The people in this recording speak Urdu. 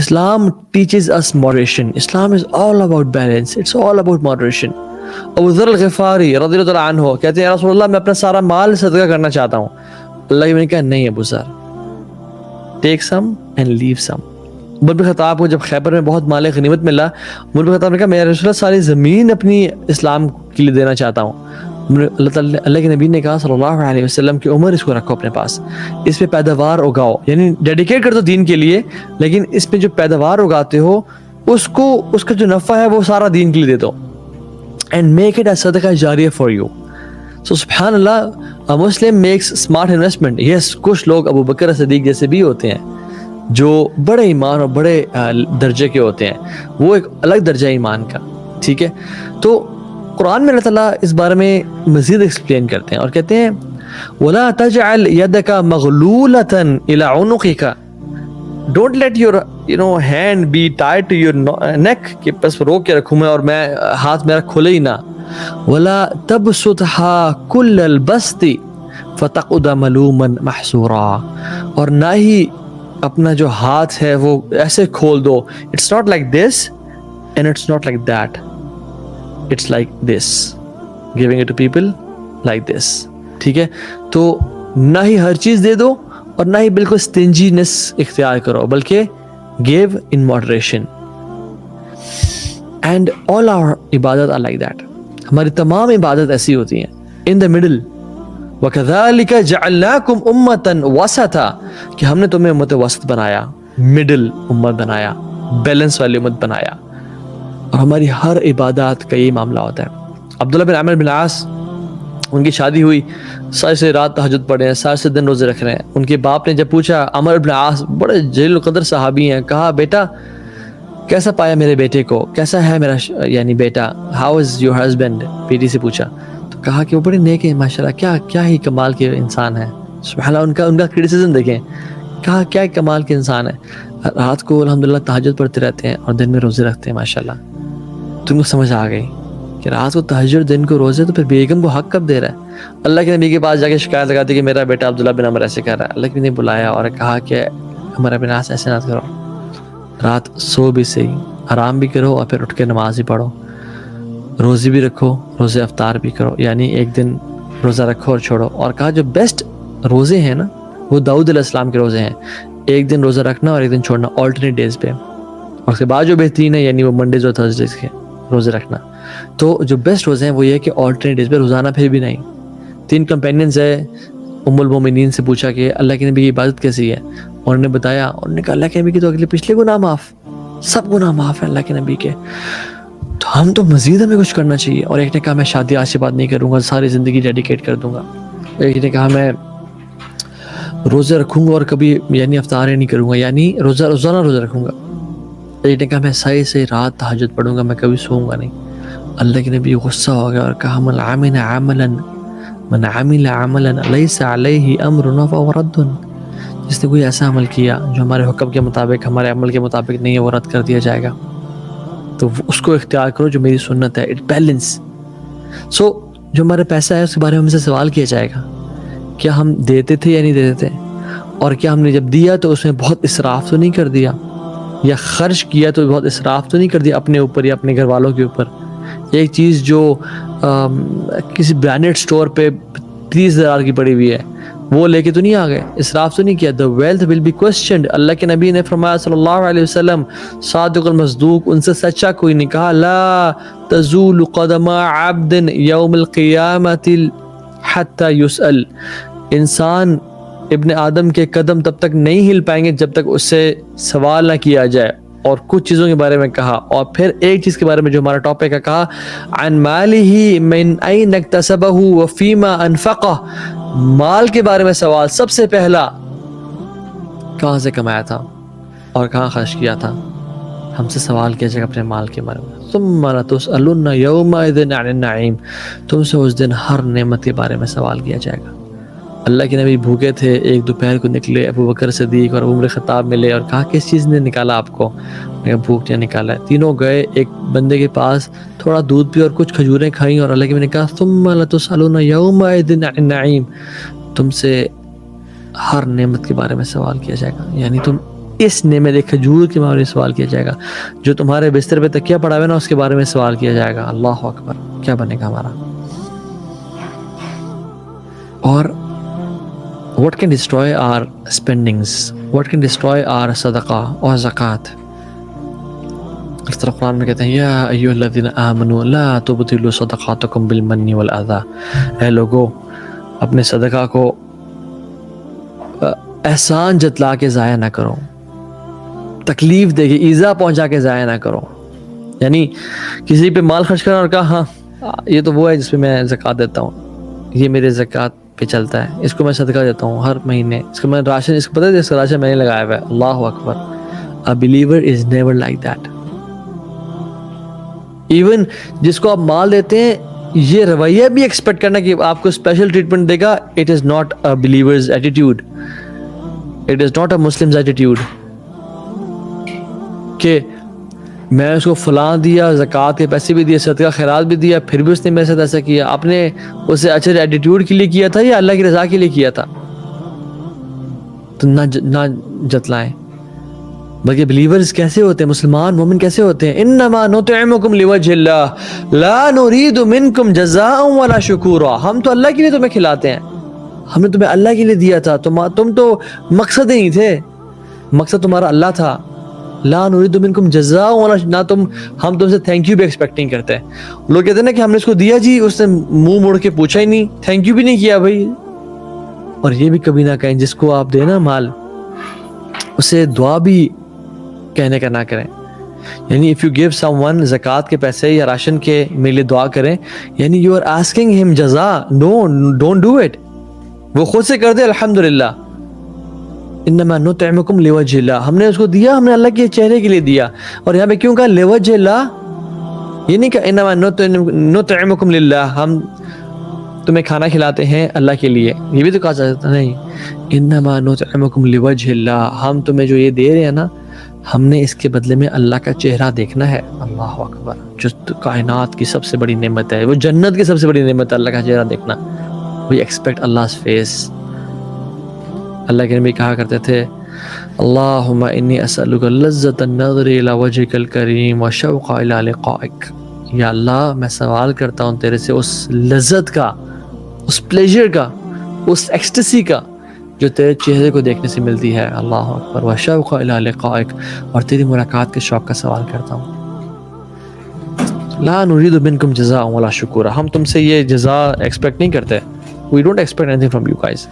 Islam teaches us moderation. Islam is all about balance. It's all about moderation. ابو ذر الغفاری رضی اللہ تعالیٰ عنہ کہتے ہیں یا رسول اللہ میں اپنا سارا مال صدقہ کرنا چاہتا ہوں. اللہ نے کہا نہیں ابو ذر, ٹیک سم اینڈ لیو سم. عمر بن خطاب کو جب خیبر میں بہت مال غنیمت ملا, عمر بن خطاب نے کہا میں رسول اللہ ساری زمین اپنی اسلام کے لیے دینا چاہتا ہوں. اللہ کے نبی نے کہا صلی اللہ علیہ وسلم کہ عمر اس کو رکھو اپنے پاس, اس پہ پیداوار اگاؤ, یعنی ڈیڈیکیٹ کر دو دین کے لیے, لیکن اس پہ جو پیداوار اگاتے ہو اس کا جو نفع ہے وہ سارا دین کے لیے دے دو. And make it a صدقہ جاریہ for you. So سبحان اللہ, a Muslim makes smart investment. Yes, کچھ لوگ ابو بکر صدیق جیسے بھی ہوتے ہیں جو بڑے ایمان اور بڑے درجے کے ہوتے ہیں, وہ ایک الگ درجہ ایمان کا, ٹھیک ہے. تو قرآن میں اللہ تعالیٰ اس بارے میں مزید ایکسپلین کرتے ہیں اور کہتے ہیں وَلَا تَجْعَلْ يَدَكَ مَغْلُولَةً إِلَىٰ عُنُقِكَ. Don't let your hand be tied to your neck, کہ بس روک کے رکھوں میں اور میں ہاتھ میرا کھلے ہی نہ. وَلَا تَبْسُطْهَا كُلَّ الْبَسْطِ فَتَقْعُدَ مَلُومًا مَحْسُورًا. اور نہ ہی اپنا جو ہاتھ ہے وہ ایسے کھول دو. It's not like this and it's not like that. It's like this, giving it to people like this. ٹھیک ہے, تو نہ ہی ہر چیز دے دو اور نہ ہی بالکل stinginess اختیار کرو, بلکہ give in moderation. And all our عبادت are like that. ہماری تمام عبادت ایسی ہوتی ہیں in the middle. وَكَذَلِكَ جَعَلْنَاكُمْ أُمَّةً وَسَطًا, کہ ہم نے تمہیں امت وسط بنایا, مڈل امت بنایا, بیلنس والی امت بنایا. اور ہماری ہر عبادات کا یہی معاملہ ہوتا ہے. عبداللہ بن عمرو بن العاص, ان کی شادی ہوئی, سارے سے رات تہجد پڑھے ہیں, سارے سے دن روزے رکھ رہے ہیں. ان کے باپ نے جب پوچھا, عمرو بن العاص بڑے جلیل القدر صحابی ہیں, کہا بیٹا کیسا پایا میرے بیٹے کو, کیسا ہے میرا یعنی بیٹا, ہاؤ از یور ہسبینڈ, بیٹی سے پوچھا. تو کہا کہ وہ بڑے نیک ہیں ماشاءاللہ, کیا ہی کمال کے انسان ہے. سبحان اللہ, ان کا کرٹیسزم دیکھیں, کہا کیا کمال کے انسان ہے, رات کو الحمدللہ تہجد پڑھتے رہتے ہیں اور دن میں روزے رکھتے ہیں ماشاءاللہ. تم کو سمجھ آ گئی کہ رات کو تہجد دن کو روزے, تو پھر بیگم کو حق کب دے رہا ہے. اللہ کے نبی کے پاس جا کے شکایت لگاتی کہ میرا بیٹا عبداللہ بن عمر ایسے کر رہا ہے. اللہ کے نبی نے بلایا اور کہا کہ ہمارا بن عاص ایسے نہ کرو, رات سو بھی صحیح, آرام بھی کرو اور پھر اٹھ کے نماز بھی پڑھو, روزی بھی رکھو, روزے افطار بھی کرو, یعنی ایک دن روزہ رکھو اور چھوڑو. اور کہا جو بیسٹ روزے ہیں نا وہ داؤد علیہ السلام کے روزے ہیں, ایک دن روزہ رکھنا اور ایک دن چھوڑنا, آلٹرنیٹ ڈیز پہ. اور اس کے بعد جو بہترین ہے یعنی وہ منڈیز اور تھرسڈیز کے روزے رکھنا. تو جو بیسٹ روزے ہیں وہ یہ ہے کہ آلٹرنیٹ ڈیز پہ, روزانہ پھر بھی نہیں. 3 کمپینینز ہے, ام المومنین سے پوچھا کہ اللہ کے نبی کی عبادت کیسی ہے, انہوں نے بتایا, انہوں نے کہا اللہ کے نبی کی تو اگلے پچھلے گناہ معاف, سب گناہ معاف ہیں اللہ کے نبی کے, تو ہم تو مزید ہمیں کچھ کرنا چاہیے. اور ایک نے کہا میں شادی آج سے بات نہیں کروں گا, ساری زندگی ڈیڈیکیٹ کر دوں گا. ایک نے کہا میں روزے رکھوں گا اور کبھی یعنی افطار نہیں کروں گا, یعنی روزانہ روزہ رکھوں گا. ایک نے کہا میں صحیح رات تہجد پڑھوں گا, میں کبھی سوؤں گا نہیں. اللہ کے نبی غصہ ہو گیا اور کہا من عمل عملا لیس علیہ امرنا فہو رد, جس نے کوئی ایسا عمل کیا جو ہمارے حکم کے مطابق, ہمارے عمل کے مطابق نہیں ہے, وہ رد کر دیا جائے گا. تو اس کو اختیار کرو جو میری سنت ہے, اٹ بیلنس. سو جو ہمارا پیسہ ہے اس کے بارے میں ہم سے سوال کیا جائے گا, کیا ہم دیتے تھے یا نہیں دیتے تھے, اور کیا ہم نے جب دیا تو اس میں بہت اسراف تو نہیں کر دیا, یا خرچ کیا تو بہت اسراف تو نہیں کر دیا اپنے اوپر یا اپنے گھر والوں کے اوپر. ایک چیز جو کسی برانڈڈ سٹور پہ 30,000 کی پڑی ہوئی ہے وہ لے کے تو نہیں آ گئے, اسراف تو نہیں کیا. the wealth will be questioned. اللہ کے نبی نے فرمایا صلی اللہ علیہ وسلم, صادق المصدوق, ان سے سچا کوئی نہیں, کہا لا تزول قدم عبد یوم القیامت حتی یسأل. انسان ابن آدم کے قدم تب تک نہیں ہل پائیں گے جب تک اس سے سوال نہ کیا جائے. اور کچھ چیزوں کے بارے میں کہا, اور پھر ایک چیز کے بارے میں جو ہمارا ٹاپک ہے, کہا عن مالہ من این اکتسبہ وفیما انفقہ. مال کے بارے میں سوال, سب سے پہلا کہاں سے کمایا تھا اور کہاں خرچ کیا تھا, ہم سے سوال کیا جائے گا اپنے مال کے بارے میں. ثم لتسألن یومئذ عن النعیم, تم سے اس دن ہر نعمت کے بارے میں سوال کیا جائے گا. اللہ کے نبی بھوکے تھے, ایک دوپہر کو نکلے, ابو بکر صدیق اور عمر خطاب ملے اور کہا کس چیز نے نکالا آپ کو, بھوک نے نکالا ہے. تینوں گئے ایک بندے کے پاس, تھوڑا دودھ پی اور کچھ کھجوریں کھائیں, اور اللہ کے نبی نے کہا ثم لتسألن یومئذ عن النعیم, تم سے ہر نعمت کے بارے میں سوال کیا جائے گا. یعنی تم اس نعمت ایک کھجور کے بارے میں سوال کیا جائے گا. جو تمہارے بستر پہ تکیہ پڑا ہوا ہے نا اس کے بارے میں سوال کیا جائے گا. اللہ اکبر, کیا بنے گا ہمارا. اور what can destroy our spendings, what can destroy our صدقہ اور زکوٰۃ. اس طرح قرآن میں کہتے ہیں یا ایھا الذین آمنوا لا تبطلوا صدقاتکم بالمن والاذی. اے لوگو اپنے صدقہ کو احسان جتلا کے ضائع نہ کرو, تکلیف دے کے ایذا پہنچا کے ضائع نہ کرو. یعنی کسی پہ مال خرچ کرنا اور کہا ہاں یہ تو وہ ہے جس پہ میں زکوٰۃ دیتا ہوں, یہ میرے زکوٰۃ پہ چلتا ہے, اس کو میں صدقہ دیتا ہوں ہر مہینے, اس کو میں راشن, اس کو پتہ ہے اس کا راشن میں نے لگایا ہوا ہے. اللہ اکبر. A believer is never like that. Even جس کو آپ مال دیتے ہیں یہ رویہ بھی ایکسپیکٹ کرنا کہ آپ کو اسپیشل ٹریٹمنٹ دے گا, it is not a believers attitude, it is not a Muslims attitude کہ میں اس کو فلاں دیا, زکوٰۃ کے پیسے بھی دیے, صدقہ خیرات بھی دیا, پھر بھی اس نے میرے ساتھ ایسا کیا. آپ نے اسے اچھے ایٹیٹیوڈ کے لیے کیا تھا یا اللہ کی رضا کے لیے کیا تھا؟ تو نہ جتلائیں. بلکہ بلیورز کیسے ہوتے ہیں, مسلمان مومن کیسے ہوتے ہیں؟ انما نطعمکم لوجہ اللہ لا نرید منکم جزاء ولا شکورا. ہم تو اللہ کے لیے تمہیں کھلاتے ہیں, ہم نے تمہیں اللہ کے لیے دیا تھا, تم تو مقصد ہی نہیں تھے, مقصد تمہارا اللہ تھا. لا نرید منکم جزاء ولا, نہ ہم تم سے تھینک یو بھی ایکسپیکٹ نہیں کرتے. لوگ کہتے ہیں نا کہ ہم نے اس کو دیا جی, اس نے منہ موڑ کے پوچھا ہی نہیں, تھینک یو بھی نہیں کیا بھائی. اور یہ بھی کبھی نہ کہیں جس کو آپ دیں نا مال اسے دعا بھی کہنے کا نہ کریں. یعنی if you give someone زکوٰۃ کے پیسے یا راشن کے میرے لیے دعا کریں, یعنی you are asking him جزا. No, don't do it. وہ خود سے کر دے الحمدللہ. انما نطعمکم لوجہ اللہ, ہم نے اس کو دیا, ہم نے اللہ کے چہرے کے لیے دیا. اور یہاں پہ کیوں کہا لوجہ اللہ, یہ نہیں کہ انما نطعمکم للہ, ہم تمہیں کھانا کھلاتے ہیں اللہ کے لیے, یہ بھی تو کہا جاتا نہیں. انما نطعمکم لوجہ اللہ, ہم تمہیں جو یہ دے رہے ہیں نا ہم نے اس کے بدلے میں اللہ کا چہرہ دیکھنا ہے. اللہ اکبر. جو کائنات کی سب سے بڑی نعمت ہے, وہ جنت کی سب سے بڑی نعمت ہے اللہ کا چہرہ دیکھنا. We expect اللہ's face. اللہ کے نبی کہا کرتے تھے اللہم انی اسألک لذت النظر الی وجہک الکریم وشوق الی لقائک. یا اللہ میں سوال کرتا ہوں تیرے سے اس لذت کا, اس پلیجر کا, اس ایکسٹسی کا جو تیرے چہرے کو دیکھنے سے ملتی ہے. اللہ اکبر. وشوق الی لقائک, اور تیری ملاقات کے شوق کا سوال کرتا ہوں. لا نرید منکم جزاء ولا شکورا, ہم تم سے یہ جزا ایکسپیکٹ نہیں کرتے. We don't expect anything from you guys.